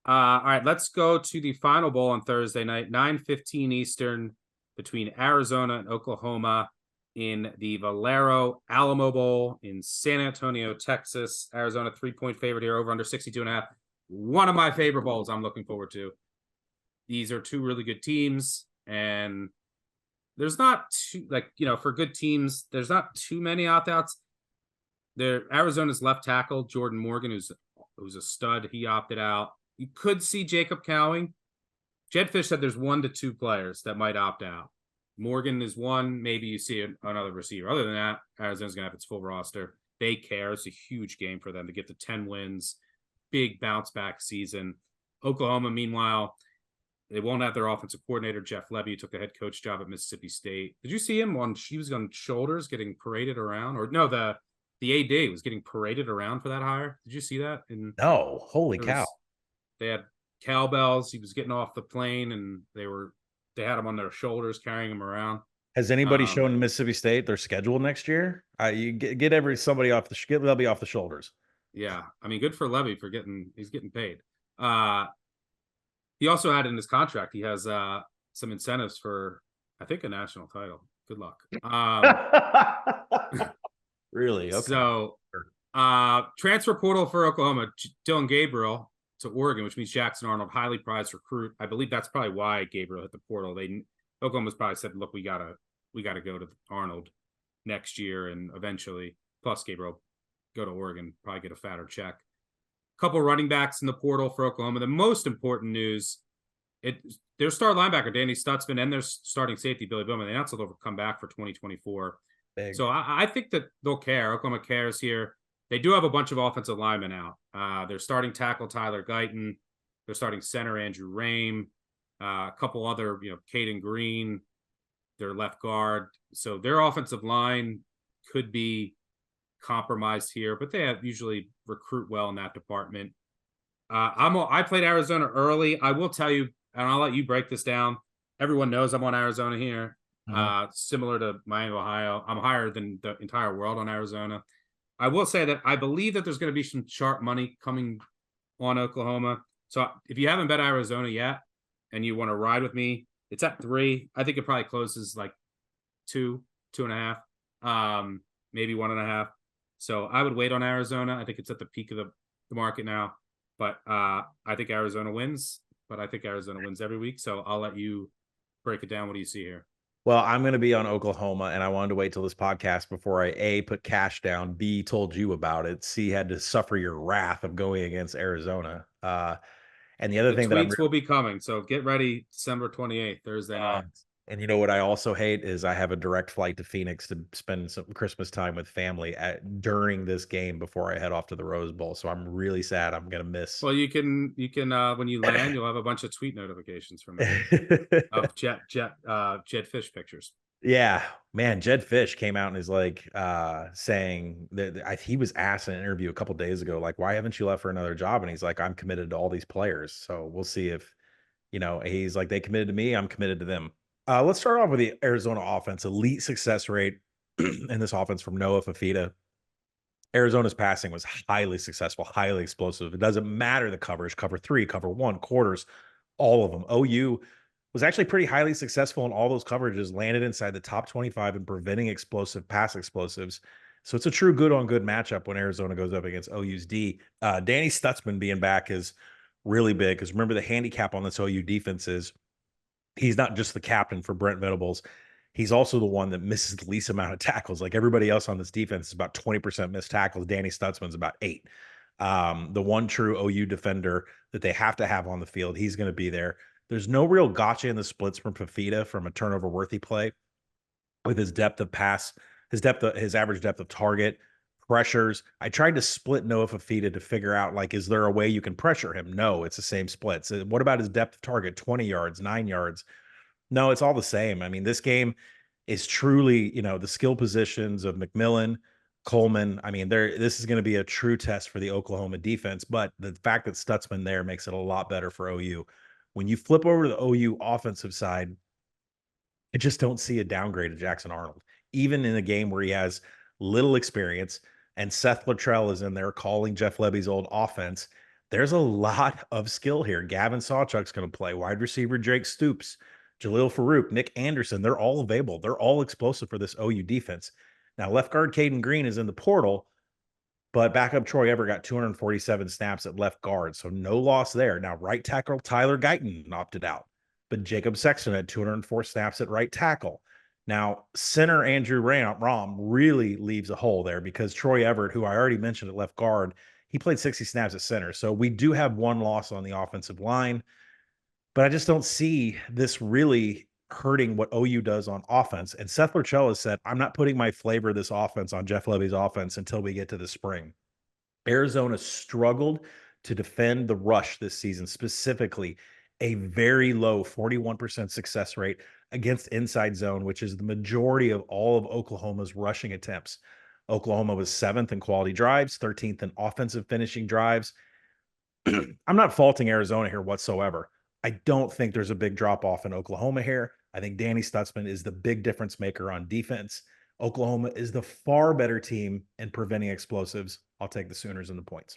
All right, let's go to the final bowl on Thursday night, 9:15 Eastern, between Arizona and Oklahoma in the Valero Alamo Bowl in San Antonio, Texas. Arizona 3-point favorite here, over under 62.5. One of my favorite bowls I'm looking forward to. These are two really good teams, and there's not too, for good teams, there's not too many opt-outs. Arizona's left tackle, Jordan Morgan, who's a stud, he opted out. You could see Jacob Cowing. Jed Fish said there's 1 to 2 players that might opt out. Morgan is one. Maybe you see another receiver. Other than that, Arizona's going to have its full roster. They care. It's a huge game for them to get to 10 wins. Big bounce back season. Oklahoma, meanwhile, they won't have their offensive coordinator, Jeff Lebby, who took the head coach job at Mississippi State. Did you see him he was on shoulders getting paraded around? Or no, the AD was getting paraded around for that hire. Did you see that? No, holy cow. They had cowbells. He was getting off the plane, and they had him on their shoulders, carrying him around. Has anybody shown Mississippi State their schedule next year? You get somebody off get Levy off the shoulders. Yeah, I mean, good for Levy for he's getting paid. He also had in his contract, he has some incentives for, I think, a national title. Good luck. Really? Okay. So, transfer portal for Oklahoma, Dylan Gabriel to Oregon, which means Jackson Arnold, highly prized recruit. I believe that's probably why Gabriel hit the portal. Oklahoma's probably said, look, we gotta go to Arnold next year, and eventually, plus Gabriel, go to Oregon, probably get a fatter check. A couple running backs in the portal for Oklahoma. The most important news, their star linebacker, Danny Stutzman, and their starting safety, Billy Bowman, they announced that they'll come back for 2024. Big. So I think that they'll care. Oklahoma cares here. They do have a bunch of offensive linemen out. Their starting tackle, Tyler Guyton. Their starting center, Andrew Rame. A couple other, Caden Green, their left guard. So their offensive line could be compromised here, but they usually recruit well in that department. I played Arizona early. I will tell you, and I'll let you break this down. Everyone knows I'm on Arizona here. Similar to Miami, Ohio. I'm higher than the entire world on Arizona. I will say that I believe that there's going to be some sharp money coming on Oklahoma. So if you haven't bet Arizona yet and you want to ride with me, it's at 3. I think it probably closes like 2.5, maybe 1.5. So I would wait on Arizona. I think it's at the peak of the market now. But I think Arizona wins. But I think Arizona wins every week. So I'll let you break it down. What do you see here? Well, I'm going to be on Oklahoma, and I wanted to wait till this podcast before I A, put cash down, B, told you about it, C, had to suffer your wrath of going against Arizona. And the other thing that tweets will be coming, so get ready December 28th, Thursday night. And you know what I also hate is I have a direct flight to Phoenix to spend some Christmas time with family during this game before I head off to the Rose Bowl. So I'm really sad I'm going to miss. Well, you can when you land, you'll have a bunch of tweet notifications from me of Jed Fish pictures. Yeah, man, Jed Fish came out and is like saying that he was asked in an interview a couple days ago, like, why haven't you left for another job? And he's like, I'm committed to all these players. So we'll see if, he's like, they committed to me, I'm committed to them. Let's start off with the Arizona offense. Elite success rate in this offense from Noah Fafita. Arizona's passing was highly successful, highly explosive. It doesn't matter the coverage, cover 3, cover 1, quarters, all of them. OU was actually pretty highly successful in all those coverages, landed inside the top 25 in preventing pass explosives. So it's a true good-on-good matchup when Arizona goes up against OU's D. Danny Stutzman being back is really big because remember the handicap on this OU defense is he's not just the captain for Brent Venables. He's also the one that misses the least amount of tackles. Like everybody else on this defense is about 20% missed tackles. Danny Stutzman's about 8. The one true OU defender that they have to have on the field, he's going to be there. There's no real gotcha in the splits from Fafita from a turnover-worthy play with his depth of pass, his average depth of target, pressures. I tried to split Noah Fafita to figure out, like, is there a way you can pressure him? No, it's the same split. So what about his depth of target? 20 yards, 9 yards. No, it's all the same. I mean, this game is truly, the skill positions of McMillan, Coleman. I mean, this is going to be a true test for the Oklahoma defense, but the fact that Stutzman there makes it a lot better for OU. When you flip over to the OU offensive side, I just don't see a downgrade of Jackson Arnold, even in a game where he has little experience and Seth Luttrell is in there calling Jeff Lebby's old offense. There's a lot of skill here. Gavin Sawchuk's going to play. Wide receiver Drake Stoops, Jaleel Farouk, Nick Anderson. They're all available. They're all explosive for this OU defense. Now, left guard Caden Green is in the portal, but backup Troy Everett got 247 snaps at left guard, so no loss there. Now, right tackle Tyler Guyton opted out, but Jacob Sexton had 204 snaps at right tackle. Now, center Andrew Rom really leaves a hole there because Troy Everett, who I already mentioned at left guard, he played 60 snaps at center. So we do have one loss on the offensive line, but I just don't see this really hurting what OU does on offense. And Seth Lurchell has said, I'm not putting my flavor of this offense on Jeff Levy's offense until we get to the spring. Arizona struggled to defend the rush this season, specifically a very low 41% success rate against inside zone, which is the majority of all of Oklahoma's rushing attempts. Oklahoma was 7th in quality drives, 13th in offensive finishing drives. I'm not faulting Arizona here whatsoever. I don't think there's a big drop off in Oklahoma here. I think Danny Stutzman is the big difference maker on defense. Oklahoma is the far better team in preventing explosives. I'll take the Sooners and the points.